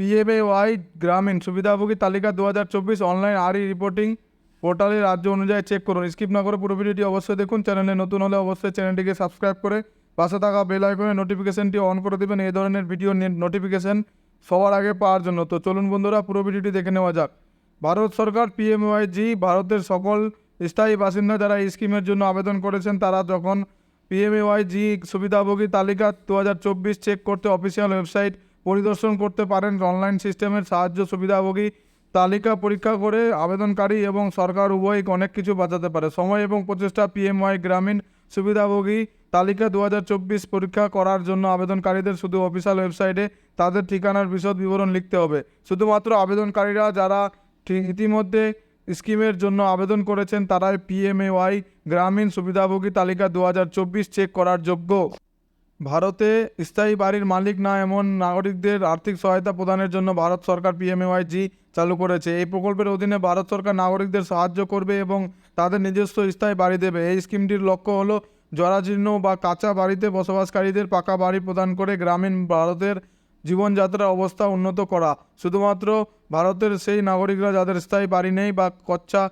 PMAY গ্রামীণ সুবিধাভোগী তালিকা 2024 অনলাইন রিপোর্টিং পোর্টালে রাজ্য অনুযায়ী চেক করুন। স্কিপ না করে পুরো ভিডিওটি অবশ্যই দেখুন। চ্যানেলে নতুন হলে অবশ্যই চ্যানেলটিকে সাবস্ক্রাইব করে পাশে থাকা বেল আইকনে নোটিফিকেশনটি অন করে দেবেন এই ধরনের ভিডিও নোটিফিকেশন সবার আগে পাওয়ার জন্য। তো চলুন বন্ধুরা পুরো ভিডিওটি দেখে নেওয়া যাক। ভারত সরকার পিএমওয়াইজি ভারতের সকল স্থায়ী বাসিন্দা যারা এই স্কিমের জন্য আবেদন করেছেন তারা যখন পিএমওয়াইজি সুবিধাভোগী তালিকা 2024 চেক করতে অফিসিয়াল ওয়েবসাইট পরিদর্শন করতে পারেন। অনলাইন সিস্টেমের সাহায্য সুবিধাভোগী তালিকা পরীক্ষা করে আবেদনকারী এবং সরকার উভয়ই অনেক কিছু বাঁচাতে পারে। সময় এবং প্রচেষ্টা। পিএমওয়াই গ্রামীণ সুবিধাভোগী তালিকা 2024 পরীক্ষা করার জন্য আবেদনকারীদের শুধু অফিসিয়াল ওয়েবসাইটে তাদের ঠিকানার বিশদ বিবরণ লিখতে হবে। শুধুমাত্র আবেদনকারীরা যারা ইতিমধ্যে স্কিমের জন্য আবেদন করেছেন তারাই পিএমএওয়াই গ্রামীণ সুবিধাভোগী তালিকা 2024 চেক করার যোগ্য। ভারতে স্থায়ী বাড়ির মালিক না এমন নাগরিকদের আর্থিক সহায়তা প্রদানের জন্য ভারত সরকার পিএমএওয়াইজি চালু করেছে। এই প্রকল্পের অধীনে ভারত সরকার নাগরিকদের সাহায্য করবে এবং তাদের নিজস্ব স্থায়ী বাড়ি দেবে। এই স্কিমটির লক্ষ্য হলো জরাজীর্ণ বা কাঁচা বাড়িতে বসবাসকারীদের পাকা বাড়ি প্রদান করে গ্রামীণ ভারতের জীবনযাত্রার অবস্থা উন্নত করা। শুধুমাত্র ভারতের সেই নাগরিকরা যাদের স্থায়ী বাড়ি নেই বা কচ্চা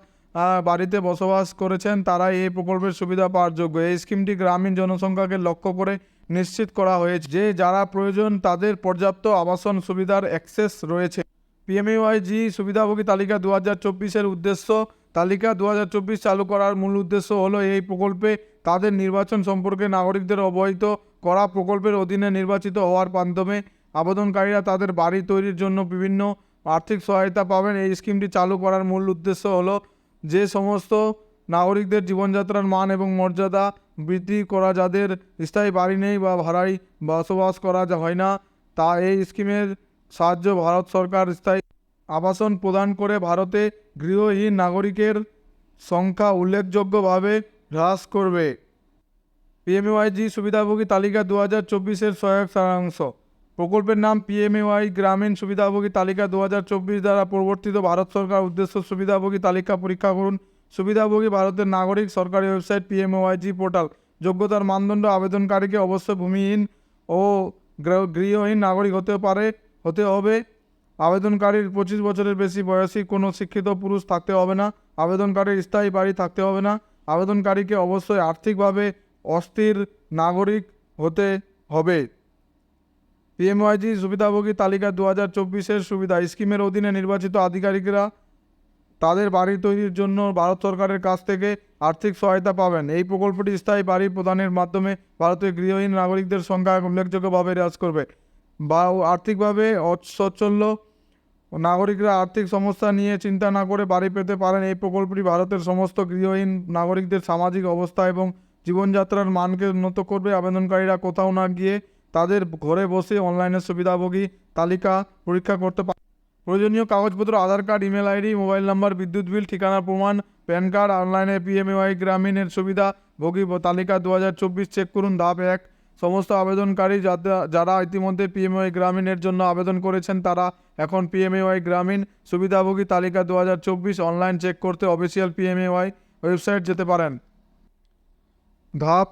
বাড়িতে বসবাস করেছেন তারাই এই প্রকল্পের সুবিধা পাওয়ার যোগ্য। এই স্কিমটি গ্রামীণ জনসংখ্যাকে লক্ষ্য করে নিশ্চিত করা হয়েছে যে যারা প্রয়োজন তাদের পর্যাপ্ত আবাসন সুবিধার অ্যাক্সেস রয়েছে। পিএমএওয়াইজি সুবিধাভোগী তালিকা 2024-এর উদ্দেশ্য। তালিকা 2024 চালু করার মূল উদ্দেশ্য হলো এই প্রকল্পে তাদের নির্বাচন সম্পর্কে নাগরিকদের অবহিত করা। প্রকল্পের অধীনে নির্বাচিত হওয়ার মাধ্যমে আবেদনকারীরা তাদের বাড়ি তৈরির জন্য বিভিন্ন আর্থিক সহায়তা পাবেন। এই স্কিমটি চালু করার মূল উদ্দেশ্য হলো যে সমস্ত নাগরিকদের জীবনযাত্রার মান এবং মর্যাদা বৃদ্ধি করা, যাদের স্থায়ী বাড়ি নেই বা ভাড়ায় বসবাস করা হয় না, তা এই স্কিমের সাহায্য ভারত সরকার স্থায়ী আবাসন প্রদান করে ভারতে গৃহহীন নাগরিকের সংখ্যা উল্লেখযোগ্যভাবে হ্রাস করবে। পিএমএওয়াইজি সুবিধাভোগী তালিকা 2024-এর সহায়ক সারাংশ। প্রকল্পের নাম পিএমএওয়াই গ্রামীণ সুবিধাভোগী তালিকা 2024 দ্বারা প্রবর্তিত ভারত সরকার উদ্দেশ্য সুবিধাভোগী তালিকা পরীক্ষা করুন। সুবিধাভোগী ভারতের নাগরিক। সরকারি ওয়েবসাইট পিএমওয়াইজি পোর্টাল। যোগ্যতার মানদণ্ড। আবেদনকারীকে অবশ্যই ভূমিহীন ও গৃহহীন নাগরিক হতে হবে। আবেদনকারীর 25 বছরের বেশি বয়সী কোনো শিক্ষিত পুরুষ থাকতে হবে না। আবেদনকারীর স্থায়ী বাড়ি থাকতে হবে না। আবেদনকারীকে অবশ্যই আর্থিকভাবে অস্থির নাগরিক হতে হবে। পিএমওয়াইজি সুবিধাভোগী তালিকা 2024-এর সুবিধা। স্কিমের অধীনে নির্বাচিত আধিকারিকরা তাদের বাড়ি তৈরির জন্য ভারত সরকারের কাছ থেকে আর্থিক সহায়তা পাবেন। এই প্রকল্পটি স্থায়ী বাড়ি প্রদানের মাধ্যমে ভারতের গৃহহীন নাগরিকদের সংখ্যা উল্লেখযোগ্যভাবে হ্রাস করবে। বা আর্থিকভাবে অসচ্ছল নাগরিকরা আর্থিক সমস্যা নিয়ে চিন্তা না করে বাড়ি পেতে পারেন। এই প্রকল্পটি ভারতের সমস্ত গৃহহীন নাগরিকদের সামাজিক অবস্থা এবং জীবনযাত্রার মানকে উন্নত করবে। আবেদনকারীরা কোথাও না গিয়ে তাদের ঘরে বসে অনলাইনে সুবিধাভোগী তালিকা পরীক্ষা করতে পারে। প্রয়োজনীয় কাগজপত্র: Aadhaar card, email ID, mobile number, বিদ্যুৎ বিল, ঠিকানার প্রমাণ, প্যান কার্ড। অনলাইনে পিএমএওয়াই গ্রামীণের সুবিধাভোগী তালিকা 2024 চেক করুন। ধাপ 1। সমস্ত আবেদনকারী যারা ইতিমধ্যে পিএমএওয়াই গ্রামীণের জন্য আবেদন করেছেন তারা এখন পিএমএওয়াই গ্রামীণ সুবিধাভোগী তালিকা 2024 অনলাইন চেক করতে অফিসিয়াল পিএমএওয়াই ওয়েবসাইট যেতে পারেন। ধাপ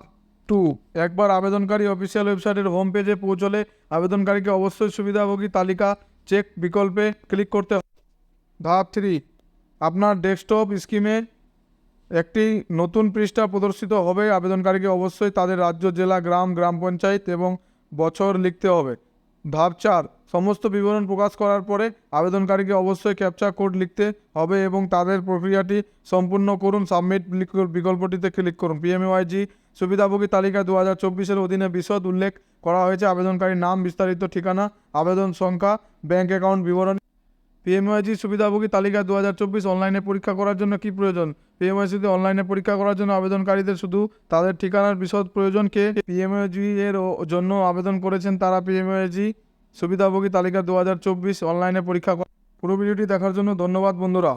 2। একবার আবেদনকারী অফিসিয়াল ওয়েবসাইটের হোম পেজে পৌঁছলে আবেদনকারীকে অবশ্যই সুবিধাভোগী তালিকা চেক বিকল্পে ক্লিক করতে হবে। ধাপ 3। আপনার ডেস্কটপ স্ক্রিনে একটি নতুন পৃষ্ঠা প্রদর্শিত হবে। আবেদনকারীকে অবশ্যই তাদের রাজ্য, জেলা, গ্রাম পঞ্চায়েত এবং বছর লিখতে হবে। ধাপ 4। সমস্ত বিবরণ প্রকাশ করার পরে আবেদনকারীকে অবশ্যই ক্যাপচা কোড লিখতে হবে এবং তাদের প্রক্রিয়াটি সম্পূর্ণ করুন। সাবমিট বিকল্পটিতে ক্লিক করুন। পিএমএওয়াইজি সুবিধাভোগী তালিকা 2024-এর অধীনে বিশদ উল্লেখ করা হয়েছে। আবেদনকারীর নাম, বিস্তারিত ঠিকানা, আবেদন সংখ্যা, ব্যাংক অ্যাকাউন্ট বিবরণ। পিএমওয়াইজি সুবিধাভোগী তালিকা 2024 অনলাইনে পরীক্ষা করার জন্য কি প্রয়োজন? পিএমওয়াইজিতে অনলাইনে পরীক্ষা করার জন্য আবেদনকারীদের শুধু তাদের ঠিকানার বিশদ প্রয়োজন। কে পিএমওয়াইজি এর জন্য আবেদন করেছেন তারা পিএমওয়াইজি সুবিধাভোগী তালিকা 2024 অনলাইনে পরীক্ষা। পুরো ভিডিওটি দেখার জন্য ধন্যবাদ বন্ধুরা।